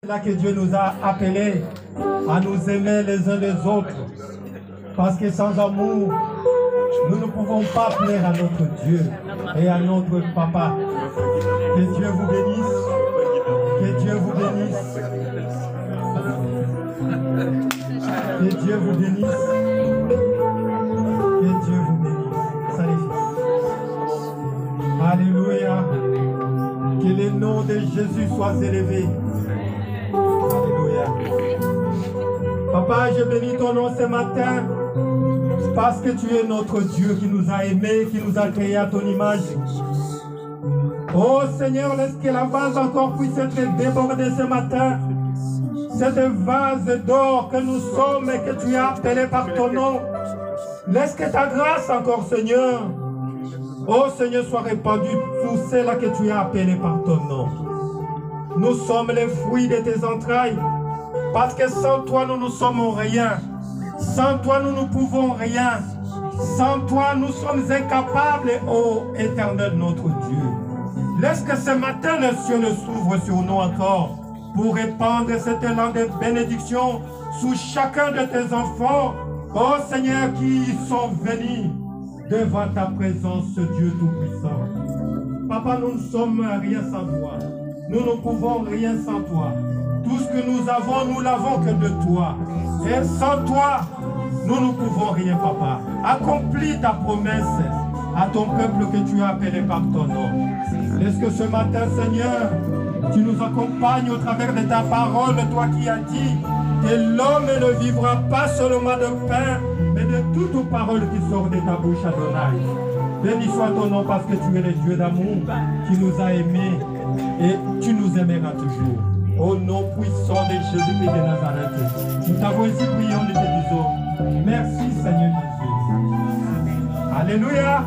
Là que Dieu nous a appelés à nous aimer les uns les autres. Parce que sans amour, nous ne pouvons pas plaire à notre Dieu et à notre Papa. Que Dieu vous bénisse. Que Dieu vous bénisse. Que Dieu vous bénisse. Que Dieu vous bénisse. Salut. Alléluia. Que le nom de Jésus soit élevé. Alléluia. Papa, je bénis ton nom ce matin parce que tu es notre Dieu qui nous a aimés, qui nous a créés à ton image. Oh Seigneur, laisse que la vase encore puisse être débordée ce matin. Cette vase d'or que nous sommes et que tu as appelé par ton nom. Laisse que ta grâce encore, Seigneur, oh Seigneur, soit répandue sur ceux-là que tu as appelés par ton nom. Nous sommes les fruits de tes entrailles. Parce que sans toi, nous ne sommes rien. Sans toi, nous ne pouvons rien. Sans toi, nous sommes incapables, ô Éternel, notre Dieu. Laisse que ce matin, les cieux s'ouvrent sur nous encore pour répandre cette langue de bénédiction sur chacun de tes enfants, ô Seigneur, qui sont venus devant ta présence, Dieu Tout-Puissant. Papa, nous ne sommes rien sans toi. Nous ne pouvons rien sans toi. Tout ce que nous avons, nous l'avons que de toi. Et sans toi, nous ne pouvons rien, Papa. Accomplis ta promesse à ton peuple que tu as appelé par ton nom. Laisse que ce matin, Seigneur, tu nous accompagnes au travers de ta parole, toi qui as dit que l'homme ne vivra pas seulement de pain, mais de toute parole qui sort de ta bouche, Adonai. Béni soit ton nom parce que tu es le Dieu d'amour qui nous a aimés et tu nous aimeras toujours. Au nom puissant de Jésus-Christ de Nazareth, nous t'avons ici prié, nous te disons merci Seigneur Jésus. Alléluia.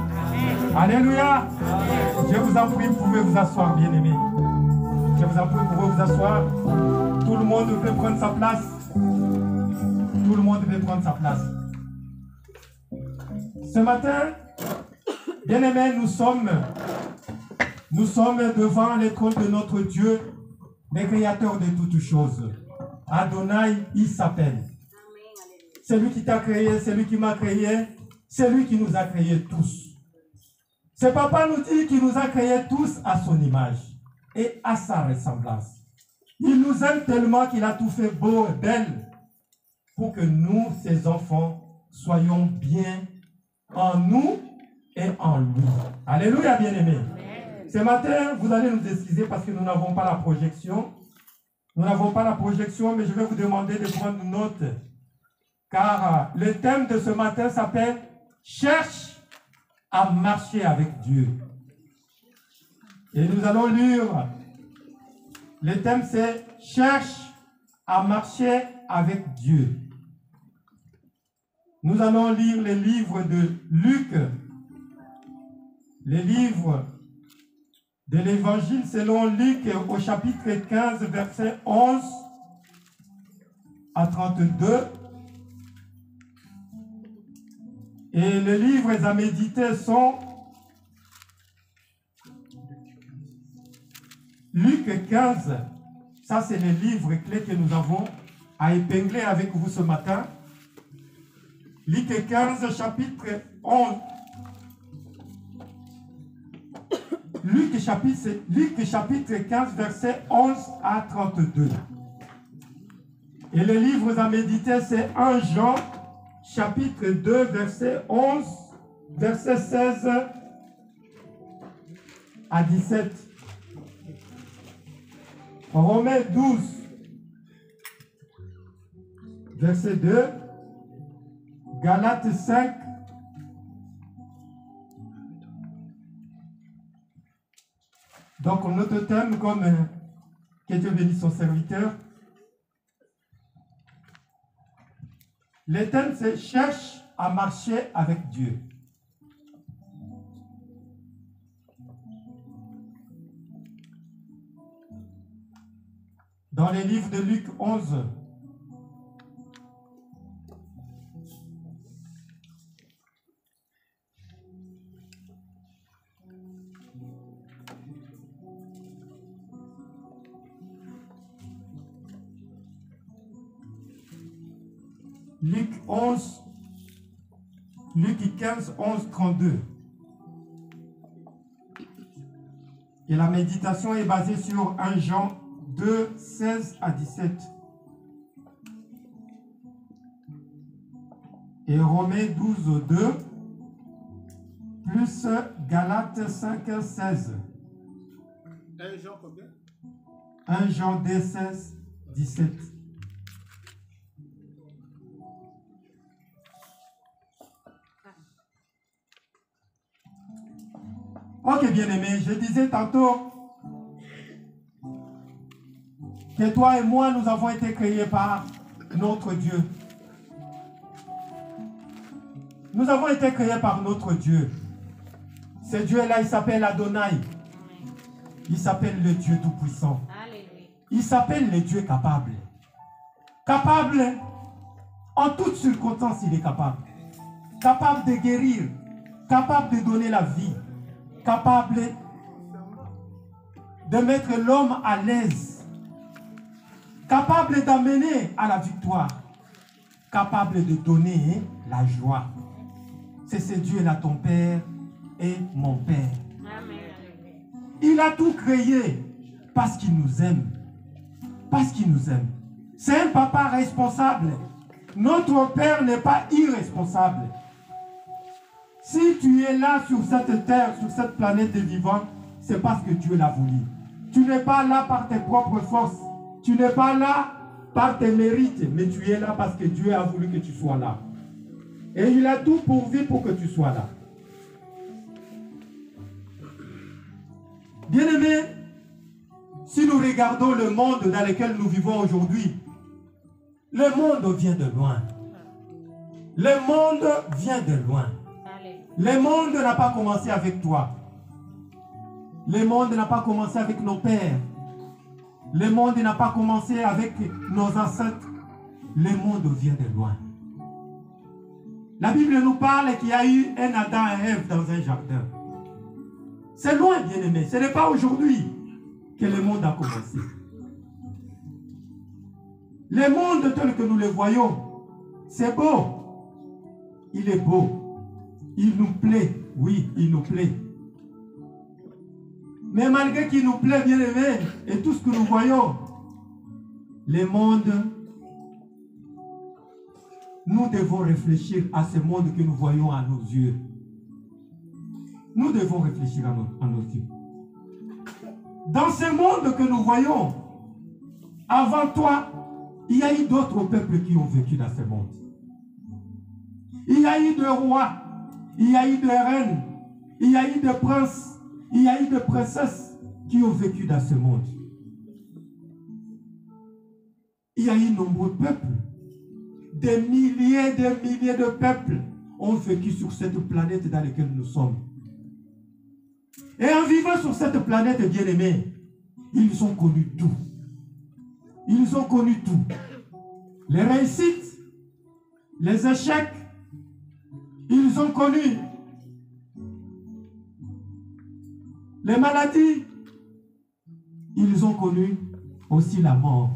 Alléluia. Je vous en prie, vous pouvez vous asseoir, bien-aimés. Je vous en prie, vous pouvez vous asseoir. Tout le monde peut prendre sa place. Tout le monde peut prendre sa place. Ce matin, bien-aimés, nous sommes devant le trône de notre Dieu, le créateur de toutes choses. Adonai, il s'appelle. C'est lui qui t'a créé, c'est lui qui m'a créé, c'est lui qui nous a créés tous. Ce papa nous dit qu'il nous a créés tous à son image et à sa ressemblance. Il nous aime tellement qu'il a tout fait beau et belle pour que nous, ses enfants, soyons bien en nous et en lui. Alléluia, bien-aimés. Ce matin, vous allez nous excuser parce que nous n'avons pas la projection. Nous n'avons pas la projection, mais je vais vous demander de prendre note. Car le thème de ce matin s'appelle « Cherche à marcher avec Dieu ». Et nous allons lire. Le thème c'est « Cherche à marcher avec Dieu ». Nous allons lire les livres de Luc, les livres de l'évangile selon Luc au chapitre 15, versets 11 à 32. Et les livres à méditer sont Luc 15. Ça, c'est les livres clés que nous avons à épingler avec vous ce matin. Luc 15, chapitre 11. Luc chapitre 15, verset 11 à 32. Et les livres à méditer, c'est 1 Jean, chapitre 2, verset 11, verset 16 à 17. Romains 12, verset 2. Galates 5, donc notre thème, comme que Dieu bénisse son serviteur, le thème c'est « Cherche à marcher avec Dieu ». Dans les livres de Luc 11, Luc 15, 11, 32. Et la méditation est basée sur 1 Jean 2, 16 à 17. Et Romains 12, 2, plus Galates 5, 16. 1 Jean combien? 1 Jean 2, 16, 17. Ok, bien-aimé, je disais tantôt que toi et moi, nous avons été créés par notre Dieu. Nous avons été créés par notre Dieu. Ce Dieu-là, il s'appelle Adonai. Il s'appelle le Dieu Tout-Puissant. Il s'appelle le Dieu capable. Capable, en toutes circonstances, il est capable. Capable de guérir, capable de donner la vie, capable de mettre l'homme à l'aise, capable d'amener à la victoire, capable de donner la joie. C'est ce Dieu-là, ton Père et mon Père. Il a tout créé parce qu'il nous aime. Parce qu'il nous aime. C'est un papa responsable. Notre Père n'est pas irresponsable. Si tu es là sur cette terre, sur cette planète des vivants, c'est parce que Dieu l'a voulu. Tu n'es pas là par tes propres forces. Tu n'es pas là par tes mérites, mais tu es là parce que Dieu a voulu que tu sois là. Et il a tout pourvu pour que tu sois là. Bien-aimés, si nous regardons le monde dans lequel nous vivons aujourd'hui, le monde vient de loin. Le monde vient de loin. Le monde n'a pas commencé avec toi. Le monde n'a pas commencé avec nos pères. Le monde n'a pas commencé avec nos ancêtres. Le monde vient de loin. La Bible nous parle qu'il y a eu un Adam et Ève dans un jardin. C'est loin, bien-aimé. Ce n'est pas aujourd'hui que le monde a commencé. Le monde tel que nous le voyons, c'est beau. Il est beau. Il nous plaît. Oui, il nous plaît. Mais malgré qu'il nous plaît, bien-aimé, et tout ce que nous voyons, le monde, nous devons réfléchir à ce monde que nous voyons à nos yeux. Nous devons réfléchir à nos yeux. Dans ce monde que nous voyons, avant toi, il y a eu d'autres peuples qui ont vécu dans ce monde. Il y a eu des rois, il y a eu des reines, il y a eu des princes, il y a eu des princesses qui ont vécu dans ce monde. Il y a eu de nombreux peuples. Des milliers de peuples ont vécu sur cette planète dans laquelle nous sommes. Et en vivant sur cette planète, bien-aimée, ils ont connu tout. Ils ont connu tout. Les réussites, les échecs, ils ont connu les maladies, ils ont connu aussi la mort.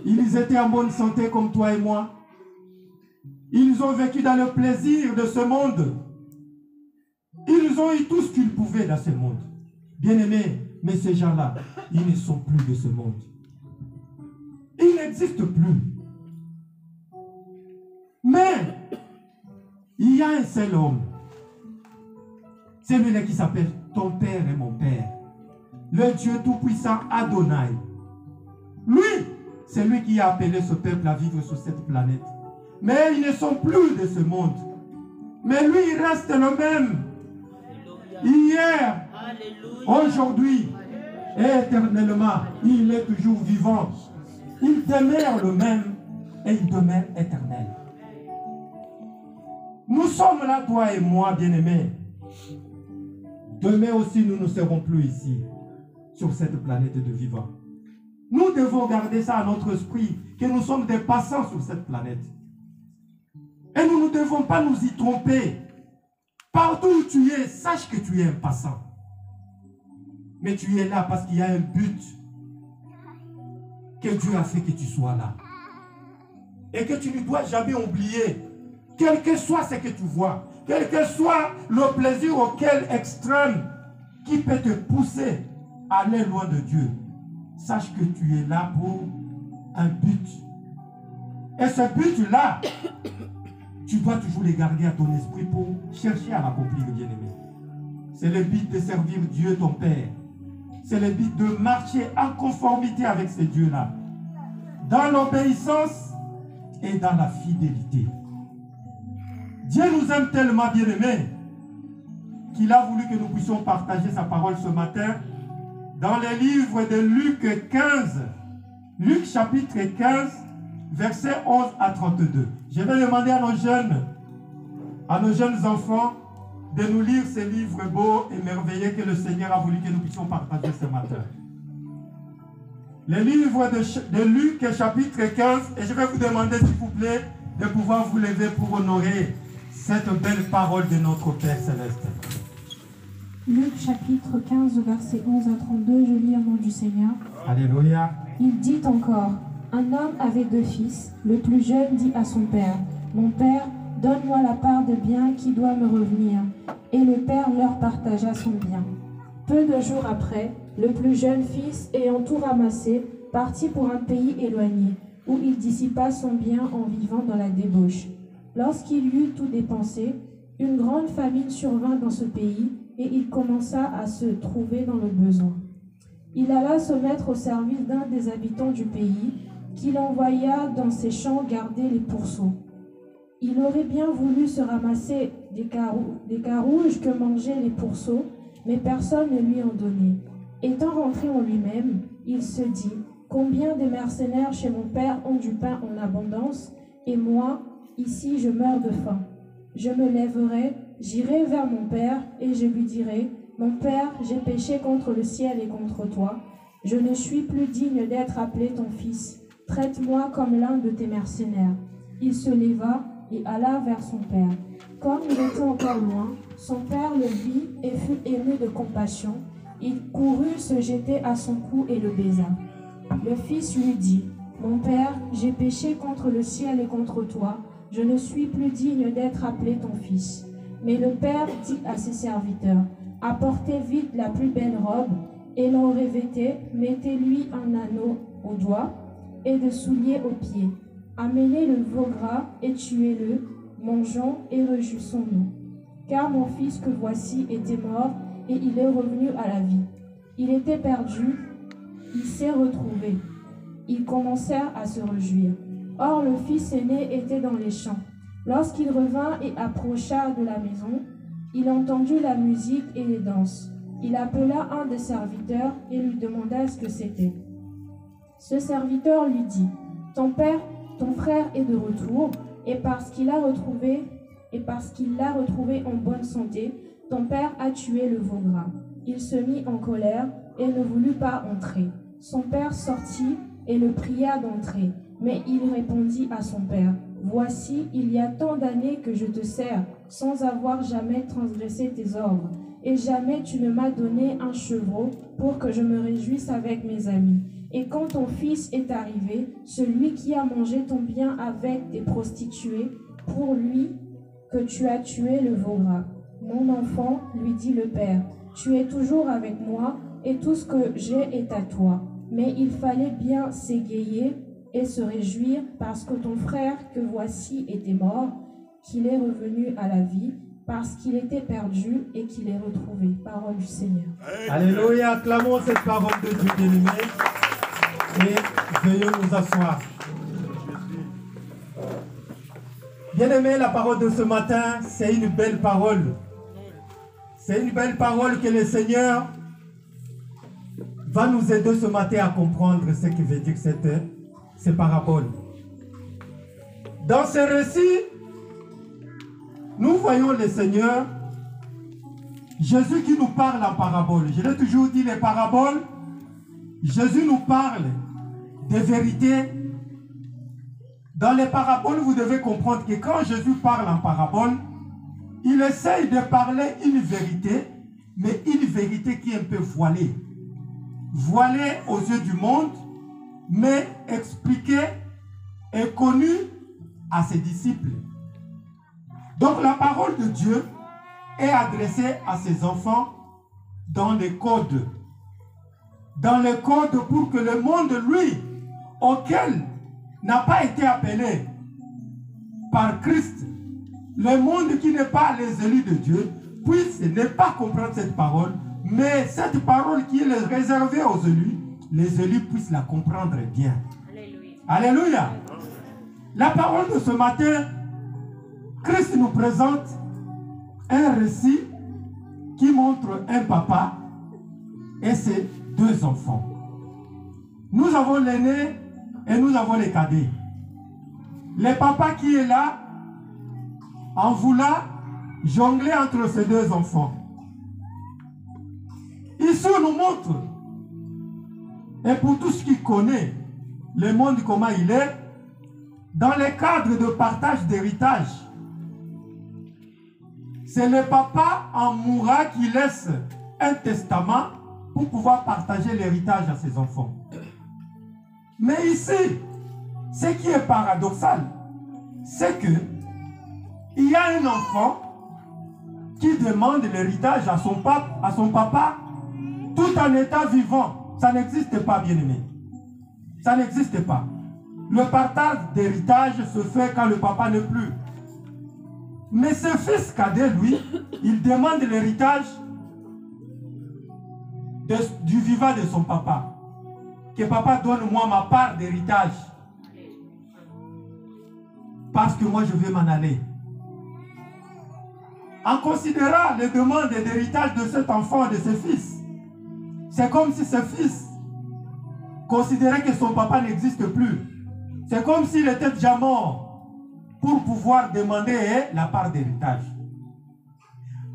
Ils étaient en bonne santé comme toi et moi. Ils ont vécu dans le plaisir de ce monde. Ils ont eu tout ce qu'ils pouvaient dans ce monde. Bien-aimés, mais ces gens-là, ils ne sont plus de ce monde. Ils n'existent plus. Mais, il y a un seul homme. Celui-là qui s'appelle ton Père et mon Père. Le Dieu Tout-Puissant Adonai. Lui, c'est lui qui a appelé ce peuple à vivre sur cette planète. Mais ils ne sont plus de ce monde. Mais lui, il reste le même. Hier, aujourd'hui et éternellement, il est toujours vivant. Il demeure le même et il demeure éternel. Nous sommes là, toi et moi, bien-aimés. Demain aussi, nous ne serons plus ici, sur cette planète de vivants. Nous devons garder ça à notre esprit, que nous sommes des passants sur cette planète. Et nous ne devons pas nous y tromper. Partout où tu es, sache que tu es un passant. Mais tu es là parce qu'il y a un but que Dieu a fait que tu sois là. et que tu ne dois jamais oublier, quel que soit ce que tu vois, quel que soit le plaisir auquel extrême qui peut te pousser à aller loin de Dieu, sache que tu es là pour un but. Et ce but-là, tu dois toujours les garder à ton esprit pour chercher à l'accomplir, bien-aimé. C'est le but de servir Dieu, ton Père. C'est le but de marcher en conformité avec ce Dieu-là, dans l'obéissance et dans la fidélité. Dieu nous aime tellement, bien-aimés, qu'il a voulu que nous puissions partager sa parole ce matin dans les livres de Luc 15. Luc chapitre 15, versets 11 à 32. Je vais demander à nos jeunes enfants de nous lire ces livres beaux et merveilleux que le Seigneur a voulu que nous puissions partager ce matin. Les livres de Luc chapitre 15, et je vais vous demander s'il vous plaît de pouvoir vous lever pour honorer cette belle parole de notre Père Céleste. Luc chapitre 15, versets 11 à 32, je lis au nom du Seigneur. Alléluia. Il dit encore, un homme avait 2 fils. Le plus jeune dit à son père, mon père, donne-moi la part de bien qui doit me revenir. Et le père leur partagea son bien. Peu de jours après, le plus jeune fils, ayant tout ramassé, partit pour un pays éloigné, où il dissipa son bien en vivant dans la débauche. Lorsqu'il eut tout dépensé, une grande famine survint dans ce pays, et il commença à se trouver dans le besoin. Il alla se mettre au service d'un des habitants du pays, qu'il envoya dans ses champs garder les pourceaux. Il aurait bien voulu se ramasser des carouges que mangeaient les pourceaux, mais personne ne lui en donnait. Étant rentré en lui-même, il se dit, combien de mercenaires chez mon père ont du pain en abondance, et moi, ici, je meurs de faim. Je me lèverai, j'irai vers mon père, et je lui dirai, mon père, j'ai péché contre le ciel et contre toi. Je ne suis plus digne d'être appelé ton fils. Traite-moi comme l'un de tes mercenaires. Il se leva et alla vers son père. Comme il était encore loin, son père le vit et fut ému de compassion. Il courut se jeter à son cou et le baisa. Le fils lui dit, mon père, j'ai péché contre le ciel et contre toi. Je ne suis plus digne d'être appelé ton fils. Mais le père dit à ses serviteurs, apportez vite la plus belle robe et l'en revêtez, mettez-lui un anneau au doigt et des souliers aux pieds. Amenez le veau gras et tuez-le, mangeons et réjouissons-nous. Car mon fils que voici était mort et il est revenu à la vie. Il était perdu, il s'est retrouvé. Ils commencèrent à se réjouir. Or le fils aîné était dans les champs. Lorsqu'il revint et approcha de la maison, il entendit la musique et les danses. Il appela un des serviteurs et lui demanda ce que c'était. Ce serviteur lui dit, ton frère est de retour, et parce qu'il l'a retrouvé en bonne santé, ton père a tué le veau gras. Il se mit en colère et ne voulut pas entrer. Son père sortit et le pria d'entrer, mais il répondit à son père, voici, il y a tant d'années que je te sers, sans avoir jamais transgressé tes ordres, et jamais tu ne m'as donné un chevreau pour que je me réjouisse avec mes amis. Et quand ton fils est arrivé, celui qui a mangé ton bien avec des prostituées, pour lui que tu as tué le veau gras. Mon enfant, lui dit le père, tu es toujours avec moi, et tout ce que j'ai est à toi. Mais il fallait bien s'égayer et se réjouir parce que ton frère que voici était mort, qu'il est revenu à la vie, parce qu'il était perdu et qu'il est retrouvé. Parole du Seigneur. Alléluia, acclamons cette parole de Dieu bien-aimé et veuillons nous asseoir. Bien-aimé, la parole de ce matin, c'est une belle parole. C'est une belle parole que le Seigneur va nous aider ce matin à comprendre ce que veut dire ces paraboles. Dans ce récit, nous voyons le Seigneur, Jésus qui nous parle en parabole. Je l'ai toujours dit, les paraboles, Jésus nous parle des vérités. Dans les paraboles, vous devez comprendre que quand Jésus parle en parabole, il essaye de parler une vérité, mais une vérité qui est un peu voilée. Voilée aux yeux du monde, mais expliquée et connue à ses disciples. Donc la parole de Dieu est adressée à ses enfants dans les codes. Dans les codes pour que le monde, lui, auquel n'a pas été appelé par Christ, le monde qui n'est pas les élus de Dieu, puisse ne pas comprendre cette parole, mais cette parole qui est réservée aux élus, les élus puissent la comprendre bien. Alléluia. Alléluia. La parole de ce matin, Christ nous présente un récit qui montre un papa et ses deux enfants. Nous avons l'aîné et nous avons les cadets. Le papa qui est là, en voulant jongler entre ces deux enfants. Ici, on nous montre, et pour tous qui connaissent le monde comment il est, dans le cadre de partage d'héritage, c'est le papa en mourant qui laisse un testament pour pouvoir partager l'héritage à ses enfants. Mais ici, ce qui est paradoxal, c'est que il y a un enfant qui demande l'héritage à son papa tout en étant vivant. Ça n'existe pas, bien-aimé. Ça n'existe pas. Le partage d'héritage se fait quand le papa n'est plus. Mais ce fils cadet, lui, il demande l'héritage du vivant de son papa. Que papa donne-moi ma part d'héritage. Parce que moi, je vais m'en aller. En considérant les demandes d'héritage de cet enfant et de ses fils, c'est comme si ce fils considérait que son papa n'existe plus. C'est comme s'il était déjà mort pour pouvoir demander la part d'héritage.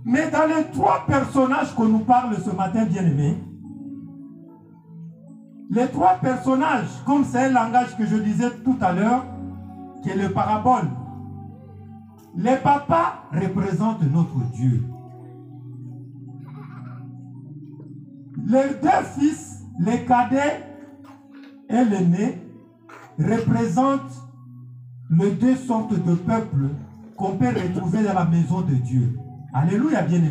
Mais dans les trois personnages qu'on nous parle ce matin, bien-aimés, les trois personnages, comme c'est un langage que je disais tout à l'heure, qui est le parabole, les papas représentent notre Dieu. Les deux fils, les cadets et l'aîné, représentent les deux sortes de peuples qu'on peut retrouver dans la maison de Dieu. Alléluia, bien-aimés.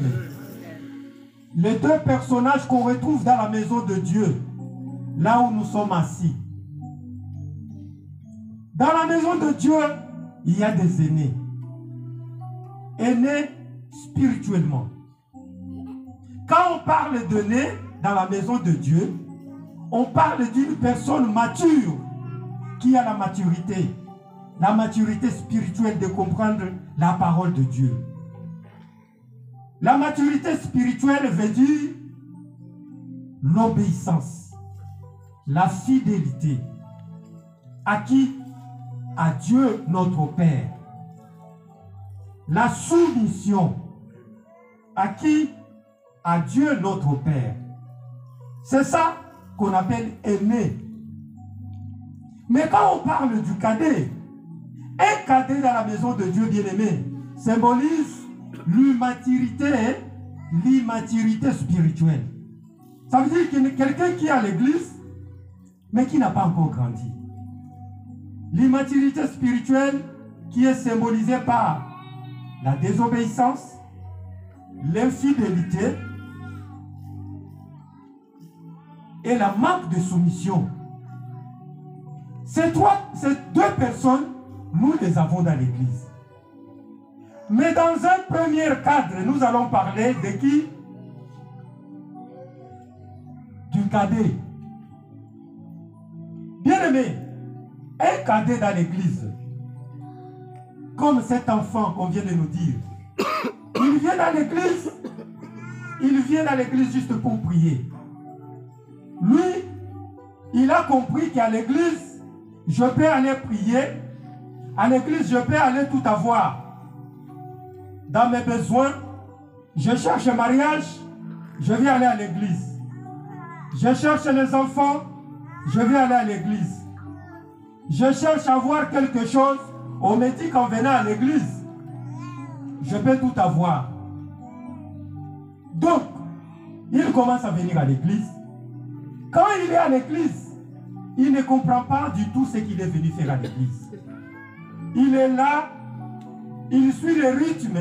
Les deux personnages qu'on retrouve dans la maison de Dieu, là où nous sommes assis. Dans la maison de Dieu, il y a des aînés. Aînés spirituellement. Quand on parle d'aînés dans la maison de Dieu, on parle d'une personne mature qui a la maturité spirituelle de comprendre la parole de Dieu. La maturité spirituelle veut dire l'obéissance, la fidélité. À qui? À Dieu notre Père. La soumission. À qui? À Dieu notre Père. C'est ça qu'on appelle aimer. Mais quand on parle du cadet, un cadet dans la maison de Dieu bien-aimé symbolise l'immaturité spirituelle. Ça veut dire qu'il y a quelqu'un qui est à l'église, mais qui n'a pas encore grandi. L'immaturité spirituelle qui est symbolisée par la désobéissance, l'infidélité et la manque de soumission. Ces deux personnes, nous les avons dans l'église. Mais dans un premier cadre, nous allons parler de qui? Du cadet. Bien-aimé, un cadet dans l'église, comme cet enfant qu'on vient de nous dire, il vient dans l'église juste pour prier. Lui, il a compris qu'à l'église, je peux aller prier. À l'église, je peux aller tout avoir. Dans mes besoins, je cherche un mariage, je vais aller à l'église. Je cherche les enfants, je vais aller à l'église. Je cherche à avoir quelque chose, on me dit qu'en venant à l'église, je peux tout avoir. Donc, il commence à venir à l'église. Quand il est à l'église, il ne comprend pas du tout ce qu'il est venu faire à l'église. il est là, il suit le rythme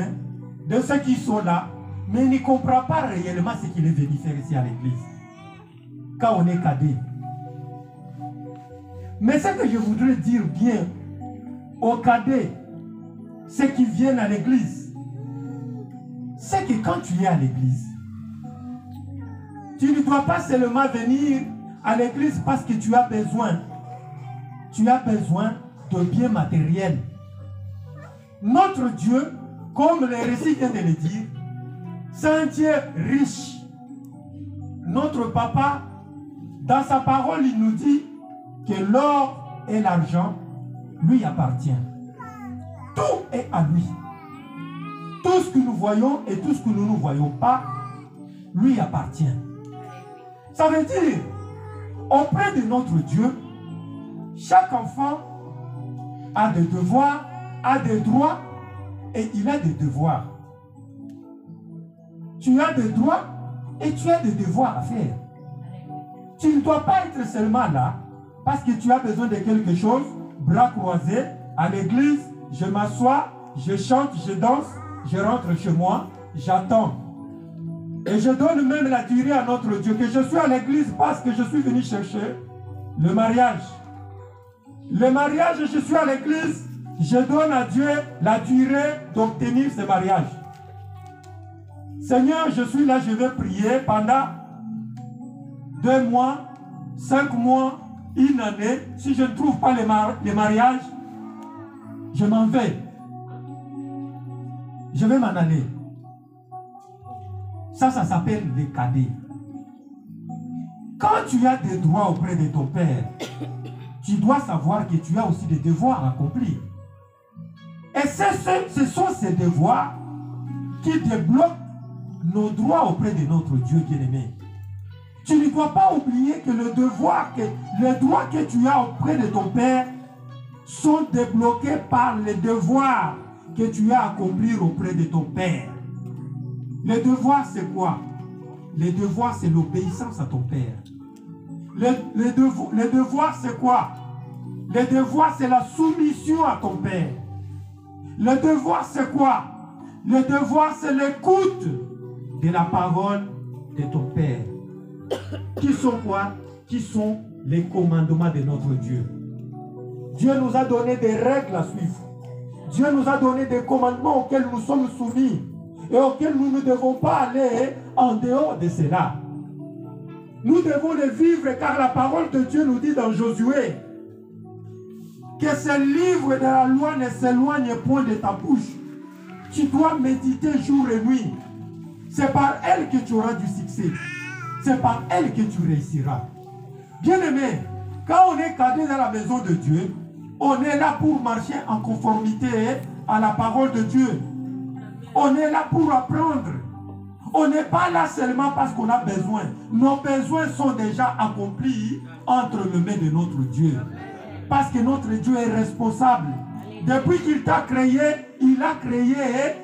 de ceux qui sont là, mais il ne comprend pas réellement ce qu'il est venu faire ici à l'église. Quand on est cadet. Mais ce que je voudrais dire bien aux cadets, ceux qui viennent à l'église, c'est que quand tu es à l'église, tu ne dois pas seulement venir à l'église parce que tu as besoin. Tu as besoin de biens matériels. Notre Dieu, comme le récit vient de le dire, c'est un Dieu riche. Notre papa, dans sa parole, il nous dit que l'or et l'argent lui appartiennent. Tout est à lui. Tout ce que nous voyons et tout ce que nous ne voyons pas lui appartient. Ça veut dire, auprès de notre Dieu, chaque enfant a des devoirs, a des droits et il a des devoirs. Tu as des droits et tu as des devoirs à faire. Tu ne dois pas être seulement là parce que tu as besoin de quelque chose, bras croisés, à l'église, je m'assois, je chante, je danse, je rentre chez moi, j'attends. Et je donne même la durée à notre Dieu, que je suis à l'église parce que je suis venu chercher le mariage. Le mariage, je suis à l'église, je donne à Dieu la durée d'obtenir ce mariage. Seigneur, je suis là, je vais prier pendant 2 mois, 5 mois, 1 année. Si je ne trouve pas les mariages, je m'en vais. Je vais m'en aller. Ça s'appelle les cadets. Quand tu as des droits auprès de ton père, tu dois savoir que tu as aussi des devoirs à accomplir. Et ce sont ces devoirs qui débloquent nos droits auprès de notre Dieu bien-aimé. Tu ne dois pas oublier que les droits que tu as auprès de ton père sont débloqués par les devoirs que tu as à accomplir auprès de ton père. Les devoirs, c'est quoi? Les devoirs, c'est l'obéissance à ton père. Les devoirs, c'est quoi? Les devoirs, c'est la soumission à ton père. Le devoir, c'est quoi? Le devoir, c'est l'écoute de la parole de ton père. Qui sont quoi? Qui sont les commandements de notre Dieu. Dieu nous a donné des règles à suivre. Dieu nous a donné des commandements auxquels nous sommes soumis et auxquels nous ne devons pas aller en dehors de cela. Nous devons les vivre car la parole de Dieu nous dit dans Josué que ce livre de la loi ne s'éloigne point de ta bouche. Tu dois méditer jour et nuit. C'est par elle que tu auras du succès. C'est par elle que tu réussiras. Bien-aimé, quand on est cadet dans la maison de Dieu, on est là pour marcher en conformité à la parole de Dieu. On est là pour apprendre. On n'est pas là seulement parce qu'on a besoin. Nos besoins sont déjà accomplis entre les mains de notre Dieu. Parce que notre Dieu est responsable. Depuis qu'il t'a créé, il a créé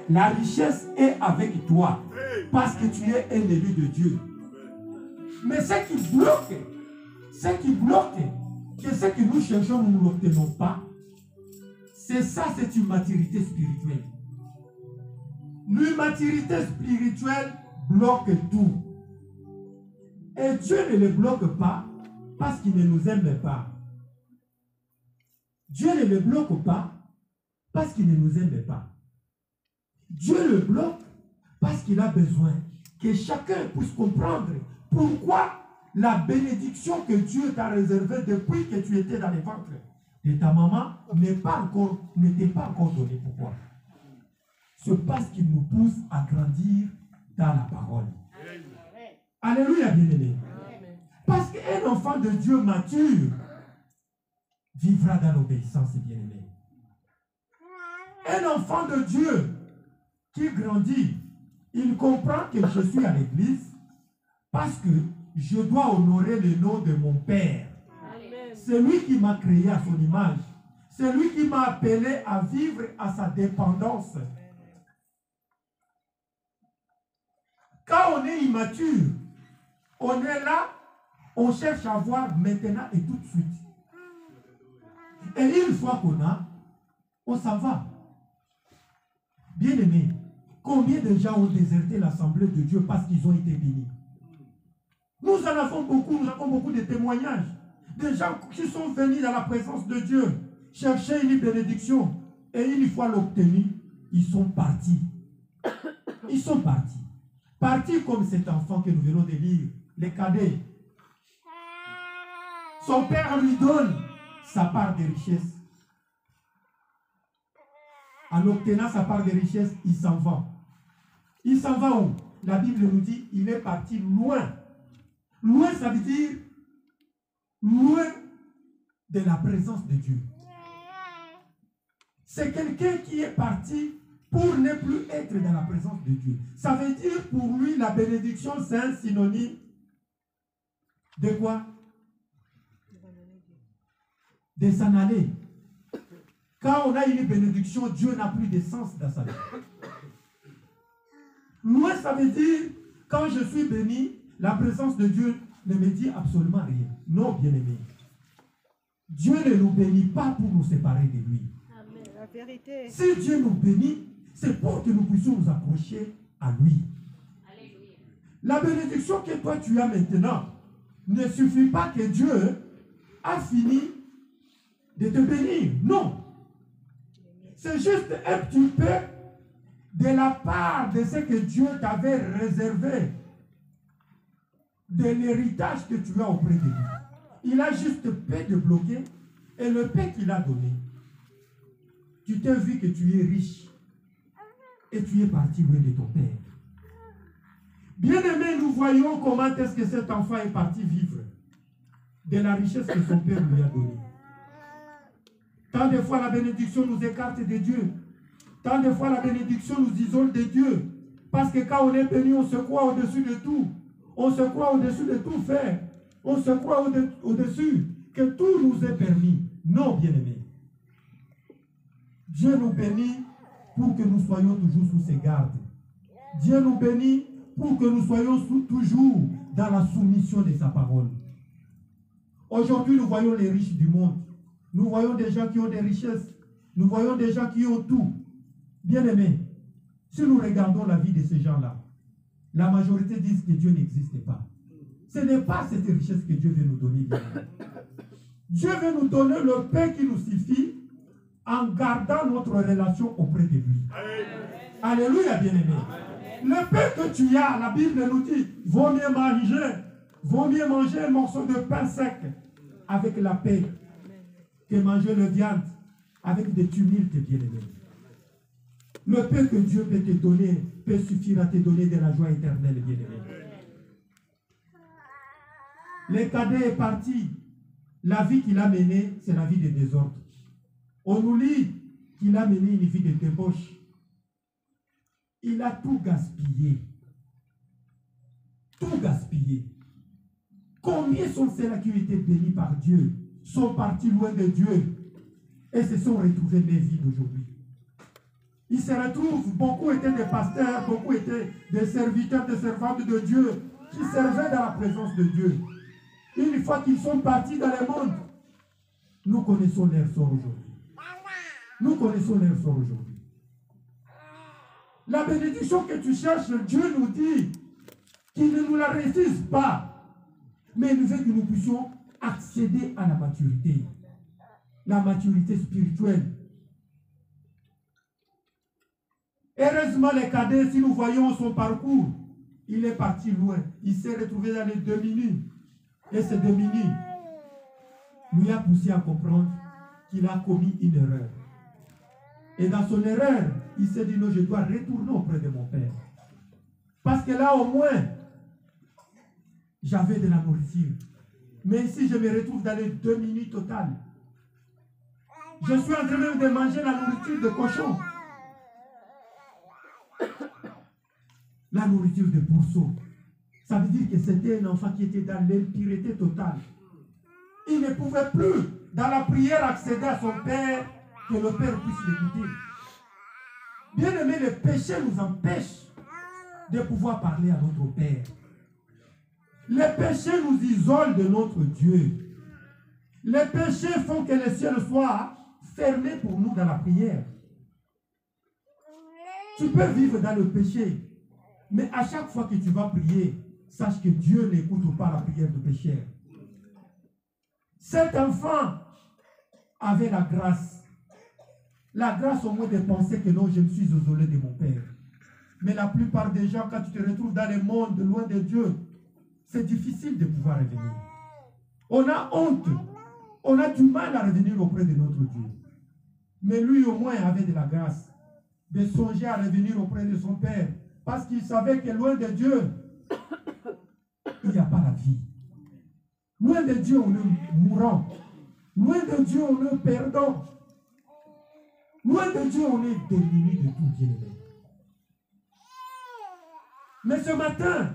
la richesse est avec toi. Parce que tu es un élu de Dieu. Mais ce qui bloque, que ce que nous cherchons, nous ne l'obtenons pas. C'est ça, c'est une maturité spirituelle. L'immaturité spirituelle bloque tout. Et Dieu ne le bloque pas parce qu'il ne nous aime pas. Dieu ne le bloque pas parce qu'il ne nous aime pas. Dieu le bloque parce qu'il a besoin que chacun puisse comprendre pourquoi la bénédiction que Dieu t'a réservée depuis que tu étais dans les ventres de ta maman n'était pas encore donnée. Pourquoi? C'est parce qu'il nous pousse à grandir dans la parole. Alléluia, bien-aimé. Parce qu'un enfant de Dieu mature vivra dans l'obéissance, bien-aimé. Un enfant de Dieu qui grandit, il comprend que je suis à l'église parce que je dois honorer le nom de mon Père. C'est lui qui m'a créé à son image. C'est lui qui m'a appelé à vivre à sa dépendance. Quand on est immature, on est là, on cherche à voir maintenant et tout de suite. Et une fois qu'on a, On s'en va. Bien-aimés, combien de gens ont déserté l'assemblée de Dieu parce qu'ils ont été bénis? Nous en avons beaucoup de témoignages. Des gens qui sont venus dans la présence de Dieu, chercher une bénédiction, et une fois l'obtenue, ils sont partis. Ils sont partis. Partis comme cet enfant que nous venons de lire, les cadets. Son père lui donne sa part de richesse. En obtenant sa part de richesse, il s'en va. Il s'en va où? La Bible nous dit il est parti loin. Loin, ça veut dire loin de la présence de Dieu. C'est quelqu'un qui est parti pour ne plus être dans la présence de Dieu. Ça veut dire pour lui, la bénédiction, c'est un synonyme de quoi? De s'en aller. Quand on a une bénédiction, Dieu n'a plus de sens dans sa vie. Loin, ça veut dire, quand je suis béni, la présence de Dieu ne me dit absolument rien. Non, bien-aimé. Dieu ne nous bénit pas pour nous séparer de lui. Amen. La vérité. Si Dieu nous bénit, c'est pour que nous puissions nous accrocher à lui. Alléluia. La bénédiction que toi tu as maintenant ne suffit pas que Dieu a fini de te bénir. Non. C'est juste un petit peu de la part de ce que Dieu t'avait réservé, de l'héritage que tu as auprès de lui. Il a juste paix de bloquer, et le paix qu'il a donné, tu t'es vu que tu es riche et tu es parti loin de ton père. Bien-aimé, nous voyons comment est-ce que cet enfant est parti vivre de la richesse que son père lui a donnée. Tant de fois la bénédiction nous écarte de Dieu. Tant de fois la bénédiction nous isole de Dieu. Parce que quand on est béni, on se croit au-dessus de tout. On se croit au-dessus de tout faire. On se croit au-dessus que tout nous est permis. Non, bien-aimés. Dieu nous bénit pour que nous soyons toujours sous ses gardes. Dieu nous bénit pour que nous soyons toujours dans la soumission de sa parole. Aujourd'hui, nous voyons les riches du monde. Nous voyons des gens qui ont des richesses. Nous voyons des gens qui ont tout. Bien-aimés, si nous regardons la vie de ces gens-là, la majorité disent que Dieu n'existe pas. Ce n'est pas cette richesse que Dieu veut nous donner. Dieu veut nous donner le pain qui nous suffit en gardant notre relation auprès de lui. Alléluia, bien-aimé. Le pain que tu as, la Bible nous dit, vaut mieux manger un morceau de pain sec avec la paix que manger le viande avec des tumultes, bien-aimés. Le pain que Dieu peut te donner peut suffire à te donner de la joie éternelle, bien-aimé. Le cadet est parti. La vie qu'il a menée, c'est la vie de désordre. On nous lit qu'il a mené une vie de débauche. Il a tout gaspillé. Tout gaspillé. Combien sont ceux-là qui ont été bénis par Dieu, sont partis loin de Dieu et se sont retrouvés mes vies d'aujourd'hui? Ils se retrouvent, beaucoup étaient des pasteurs, beaucoup étaient des serviteurs, des servantes de Dieu qui servaient dans la présence de Dieu. Une fois qu'ils sont partis dans le monde, nous connaissons leur sort aujourd'hui. Nous connaissons leur sort aujourd'hui. La bénédiction que tu cherches, Dieu nous dit qu'il ne nous la refuse pas, mais il veut que nous puissions accéder à la maturité spirituelle. Heureusement, les cadets, si nous voyons son parcours, il est parti loin. Il s'est retrouvé dans les demi-nues. Et ces demi-nues lui a poussé à comprendre qu'il a commis une erreur. Et dans son erreur, il s'est dit non, je dois retourner auprès de mon père. Parce que là, au moins, j'avais de la nourriture. Mais ici, je me retrouve dans les demi-nues totales. Je suis en train même de manger la nourriture de cochon. La nourriture de pourceau. Ça veut dire que c'était un enfant qui était dans l'impureté totale. Il ne pouvait plus, dans la prière, accéder à son père, que le père puisse l'écouter. Bien aimé, le péché nous empêche de pouvoir parler à notre père. Les péchés nous isolent de notre Dieu. Les péchés font que le ciel soit fermé pour nous dans la prière. Tu peux vivre dans le péché, mais à chaque fois que tu vas prier, sache que Dieu n'écoute pas la prière du pécheur. Cet enfant avait la grâce. La grâce au moins de penser que non, je me suis isolé de mon Père. Mais la plupart des gens, quand tu te retrouves dans le monde, loin de Dieu, c'est difficile de pouvoir revenir. On a honte. On a du mal à revenir auprès de notre Dieu. Mais lui au moins avait de la grâce de songer à revenir auprès de son Père. Parce qu'il savait que loin de Dieu, il n'y a pas la vie. Loin de Dieu, on est mourant. Loin de Dieu, on est perdant. Loin de Dieu, on est démuni de tout bien-aimé. Mais ce matin,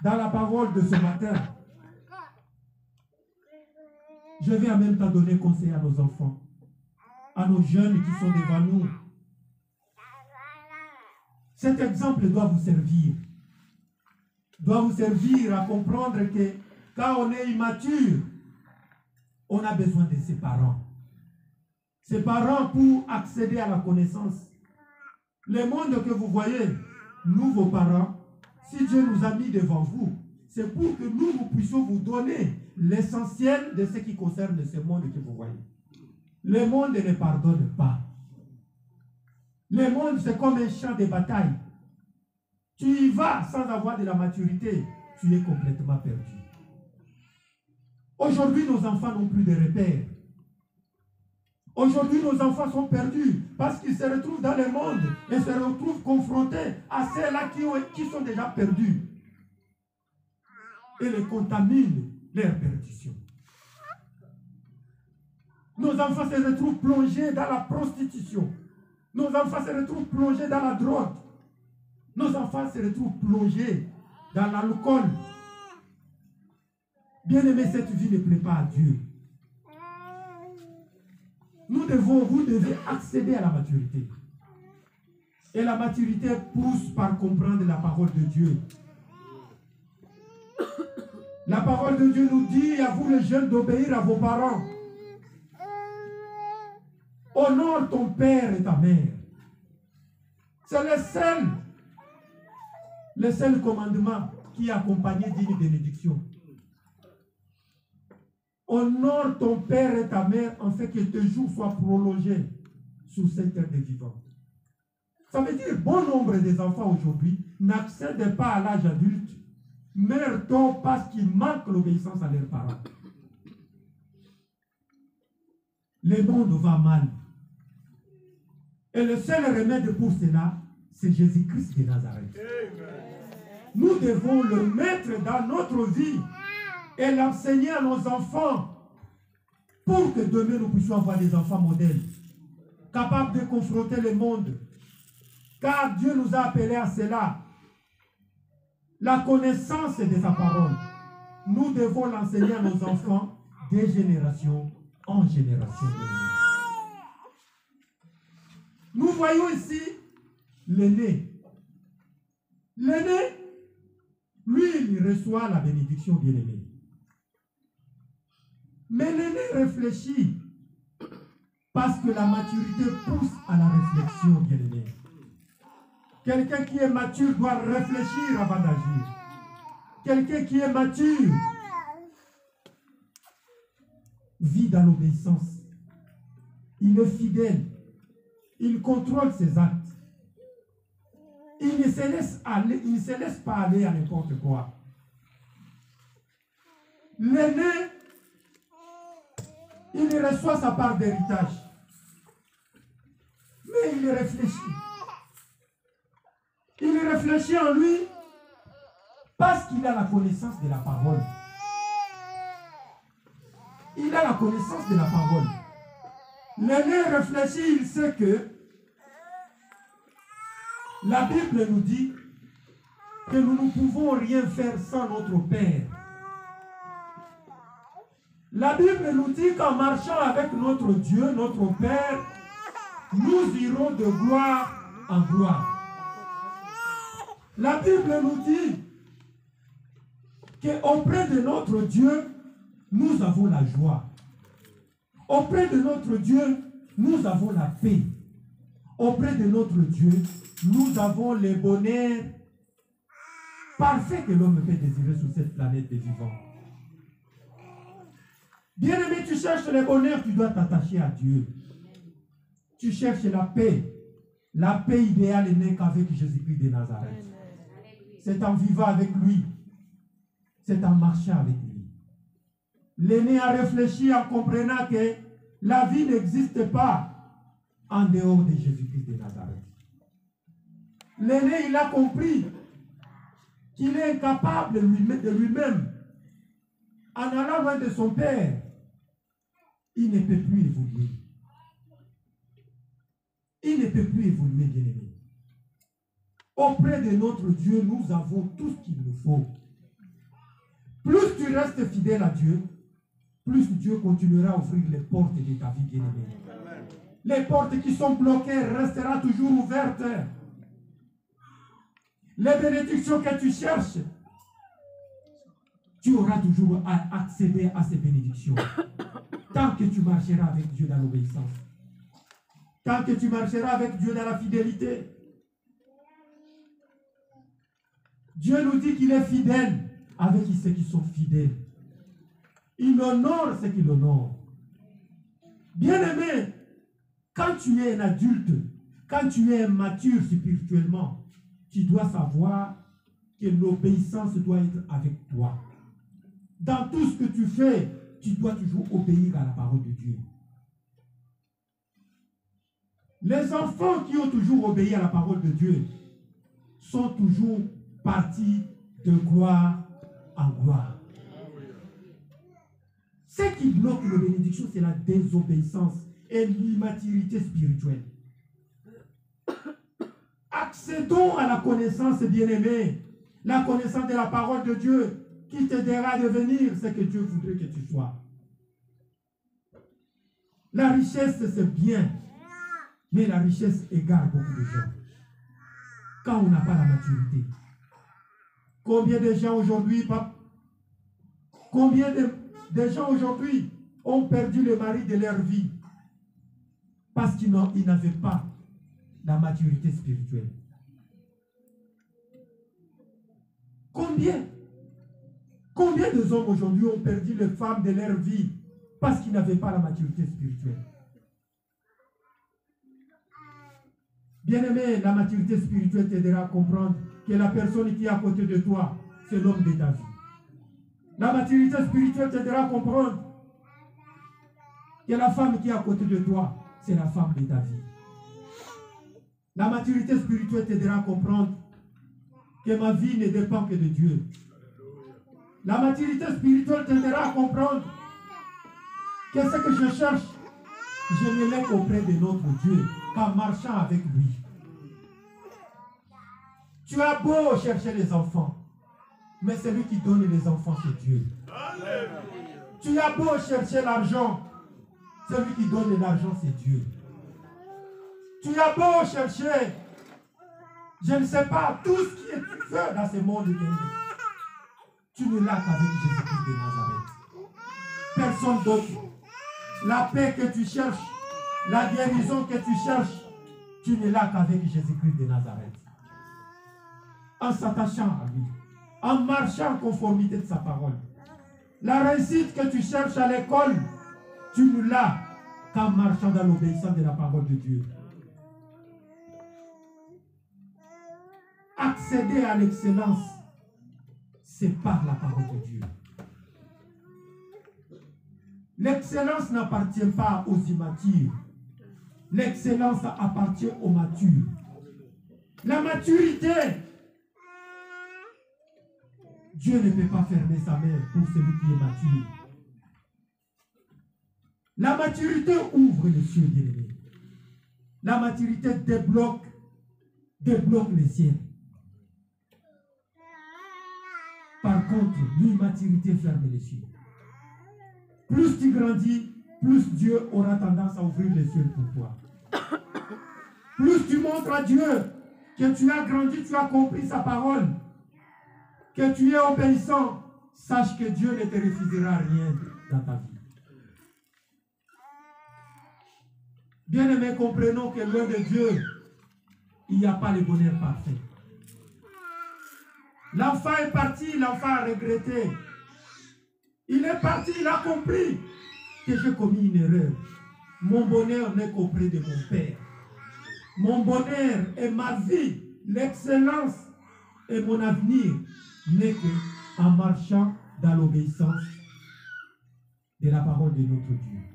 dans la parole de ce matin, je vais en même temps donner conseil à nos enfants, à nos jeunes qui sont devant nous. Cet exemple doit vous servir. Doit vous servir à comprendre que quand on est immature, on a besoin de ses parents. Ses parents pour accéder à la connaissance. Le monde que vous voyez, nous, vos parents, si Dieu nous a mis devant vous, c'est pour que nous puissions vous donner l'essentiel de ce qui concerne ce monde que vous voyez. Le monde ne pardonne pas. Le monde, c'est comme un champ de bataille. Tu y vas sans avoir de la maturité, tu es complètement perdu. Aujourd'hui, nos enfants n'ont plus de repères. Aujourd'hui, nos enfants sont perdus parce qu'ils se retrouvent dans le monde et se retrouvent confrontés à ceux-là qui sont déjà perdus et les contaminent leur perdition. Nos enfants se retrouvent plongés dans la prostitution. Nos enfants se retrouvent plongés dans la drogue. Nos enfants se retrouvent plongés dans l'alcool. Bien aimé, cette vie ne plaît pas à Dieu. Vous devez accéder à la maturité. Et la maturité pousse par comprendre la parole de Dieu. La parole de Dieu nous dit à vous les jeunes d'obéir à vos parents. Honore ton père et ta mère. C'est le seul commandement qui est accompagné d'une bénédiction. Honore ton père et ta mère en fait que tes jours soient prolongés sur cette terre des vivants. Ça veut dire bon nombre des enfants aujourd'hui n'accèdent pas à l'âge adulte, meurent tôt parce qu'ils manquent l'obéissance à leurs parents. Le monde va mal. Et le seul remède pour cela, c'est Jésus-Christ de Nazareth. Nous devons le mettre dans notre vie et l'enseigner à nos enfants pour que demain nous puissions avoir des enfants modèles, capables de confronter le monde. Car Dieu nous a appelés à cela. La connaissance de sa parole. Nous devons l'enseigner à nos enfants de génération en génération. Nous voyons ici l'aîné. L'aîné, lui, il reçoit la bénédiction bien-aimée. Mais l'aîné réfléchit parce que la maturité pousse à la réflexion, bien-aimé. Quelqu'un qui est mature doit réfléchir avant d'agir. Quelqu'un qui est mature vit dans l'obéissance. Il est fidèle. Il contrôle ses actes. Il ne se laisse pas aller à n'importe quoi. L'aîné, il reçoit sa part d'héritage. Mais il réfléchit. Il réfléchit en lui parce qu'il a la connaissance de la parole. Il a la connaissance de la parole. L'aîné réfléchit, il sait que la Bible nous dit que nous ne pouvons rien faire sans notre Père. La Bible nous dit qu'en marchant avec notre Dieu, notre Père, nous irons de gloire en gloire. La Bible nous dit qu'auprès de notre Dieu, nous avons la joie. Auprès de notre Dieu, nous avons la paix. Auprès de notre Dieu, nous avons le bonheur parfait que l'homme peut désirer sur cette planète des vivants. Bien-aimé, tu cherches le bonheur, tu dois t'attacher à Dieu. Tu cherches la paix. La paix idéale n'est qu'avec Jésus-Christ de Nazareth. C'est en vivant avec lui. C'est en marchant avec lui. L'aîné a réfléchi en comprenant que la vie n'existe pas en dehors de Jésus-Christ de Nazareth. L'aîné, il a compris qu'il est incapable de lui-même. En allant loin de son père, il ne peut plus évoluer. Il ne peut plus évoluer, bien-aimé. Auprès de notre Dieu, nous avons tout ce qu'il nous faut. Plus tu restes fidèle à Dieu, plus Dieu continuera à ouvrir les portes de ta vie, bien-aimé. Les portes qui sont bloquées resteront toujours ouvertes. Les bénédictions que tu cherches, tu auras toujours à accéder à ces bénédictions. Tant que tu marcheras avec Dieu dans l'obéissance. Tant que tu marcheras avec Dieu dans la fidélité. Dieu nous dit qu'il est fidèle avec ceux qui sont fidèles. Il honore ceux qui l'honorent. Bien-aimé, quand tu es un adulte, quand tu es mature spirituellement, tu dois savoir que l'obéissance doit être avec toi. Dans tout ce que tu fais, tu dois toujours obéir à la parole de Dieu. Les enfants qui ont toujours obéi à la parole de Dieu sont toujours partis de gloire en gloire. Ce qui bloque la bénédiction, c'est la désobéissance et l'immaturité spirituelle. Accédons à la connaissance, bien-aimé, la connaissance de la parole de Dieu qui t'aidera à devenir ce que Dieu voudrait que tu sois. La richesse, c'est bien, mais la richesse égare beaucoup de gens. Quand on n'a pas la maturité. Combien de gens aujourd'hui, de gens aujourd'hui ont perdu le mari de leur vie parce qu'ils n'avaient pas la maturité spirituelle. Combien de hommes aujourd'hui ont perdu les femmes de leur vie parce qu'ils n'avaient pas la maturité spirituelle? Bien-aimé, la maturité spirituelle t'aidera à comprendre que la personne qui est à côté de toi, c'est l'homme de ta vie. La maturité spirituelle t'aidera à comprendre que la femme qui est à côté de toi, c'est la femme de ta vie. La maturité spirituelle t'aidera à comprendre que ma vie ne dépend que de Dieu. La maturité spirituelle t'aidera à comprendre que ce que je cherche, je ne l'ai qu'auprès de notre Dieu, qu'en marchant avec lui. Tu as beau chercher les enfants, mais celui qui donne les enfants, c'est Dieu. Tu as beau chercher l'argent, celui qui donne l'argent, c'est Dieu. Tu as beau chercher, je ne sais pas, tout ce qui est fait dans ce monde, tu ne l'as qu'avec Jésus-Christ de Nazareth. Personne d'autre. La paix que tu cherches, la guérison que tu cherches, tu ne l'as qu'avec Jésus-Christ de Nazareth. En s'attachant à lui, en marchant en conformité de sa parole. La réussite que tu cherches à l'école, tu ne l'as qu'en marchant dans l'obéissance de la parole de Dieu. Accéder à l'excellence, c'est par la parole de Dieu. L'excellence n'appartient pas aux immatures. L'excellence appartient aux matures. La maturité, Dieu ne peut pas fermer sa main pour celui qui est mature. La maturité ouvre les cieux, bien-aimés. La maturité débloque les cieux. Par contre, l'immaturité ferme les cieux. Plus tu grandis, plus Dieu aura tendance à ouvrir les cieux pour toi. Plus tu montres à Dieu que tu as grandi, tu as compris sa parole, que tu es obéissant, sache que Dieu ne te refusera rien dans ta vie. Bien-aimés, comprenons que loin de Dieu, il n'y a pas le bonheur parfait. L'enfant est parti, l'enfant a regretté. Il est parti, il a compris que j'ai commis une erreur. Mon bonheur n'est qu'auprès de mon Père. Mon bonheur et ma vie, l'excellence et mon avenir n'est qu'en marchant dans l'obéissance de la parole de notre Dieu.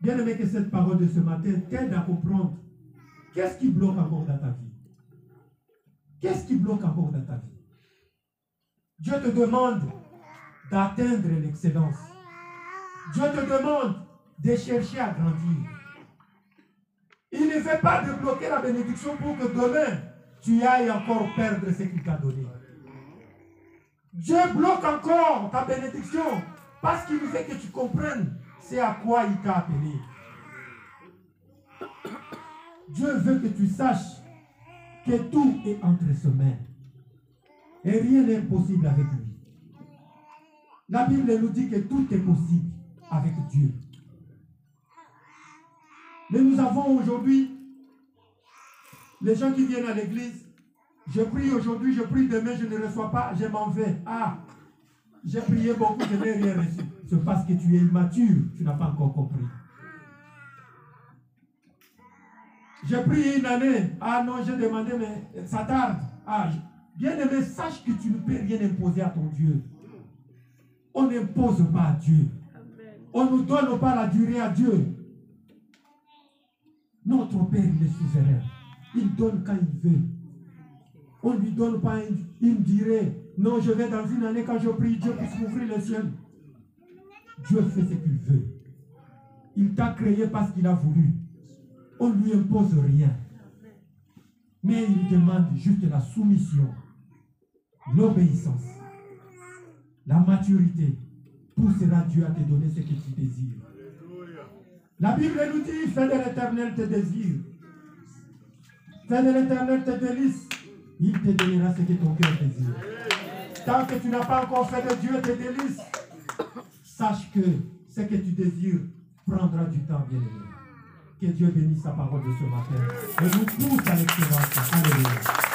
Bien aimé, que cette parole de ce matin t'aide à comprendre qu'est-ce qui bloque encore dans ta vie. Qu'est-ce qui bloque encore dans ta vie? Dieu te demande d'atteindre l'excellence. Dieu te demande de chercher à grandir. Il ne veut pas de bloquer la bénédiction pour que demain, tu ailles encore perdre ce qu'il t'a donné. Dieu bloque encore ta bénédiction parce qu'il veut que tu comprennes c'est à quoi il t'a appelé. Dieu veut que tu saches que tout est entre ses mains. Et rien n'est possible avec lui. La Bible nous dit que tout est possible avec Dieu. Mais nous avons aujourd'hui les gens qui viennent à l'église. Je prie aujourd'hui, je prie demain, je ne reçois pas, je m'en vais. Ah, j'ai prié beaucoup, je n'ai rien reçu. C'est parce que tu es immature, tu n'as pas encore compris. J'ai prié une année. Ah non, j'ai demandé, mais ça tarde. Ah, bien aimé, sache que tu ne peux rien imposer à ton Dieu. On n'impose pas à Dieu. On ne donne pas la durée à Dieu. Notre Père, il est souverain. Il donne quand il veut. On ne lui donne pas une durée. Non, je vais dans une année, quand je prie, Dieu puisse m'ouvrir le ciel. Dieu fait ce qu'il veut. Il t'a créé parce qu'il a voulu. On ne lui impose rien. Mais il demande juste la soumission, l'obéissance, la maturité. Poussera Dieu à te donner ce que tu désires. La Bible nous dit, fais de l'Éternel tes désirs. Fais de l'Éternel tes délices. Il te donnera ce que ton cœur désire. Tant que tu n'as pas encore fait de Dieu tes délices, sache que ce que tu désires prendra du temps, bien aimé. Que Dieu bénisse sa parole de ce matin et nous pousse à l'excellence. Alléluia.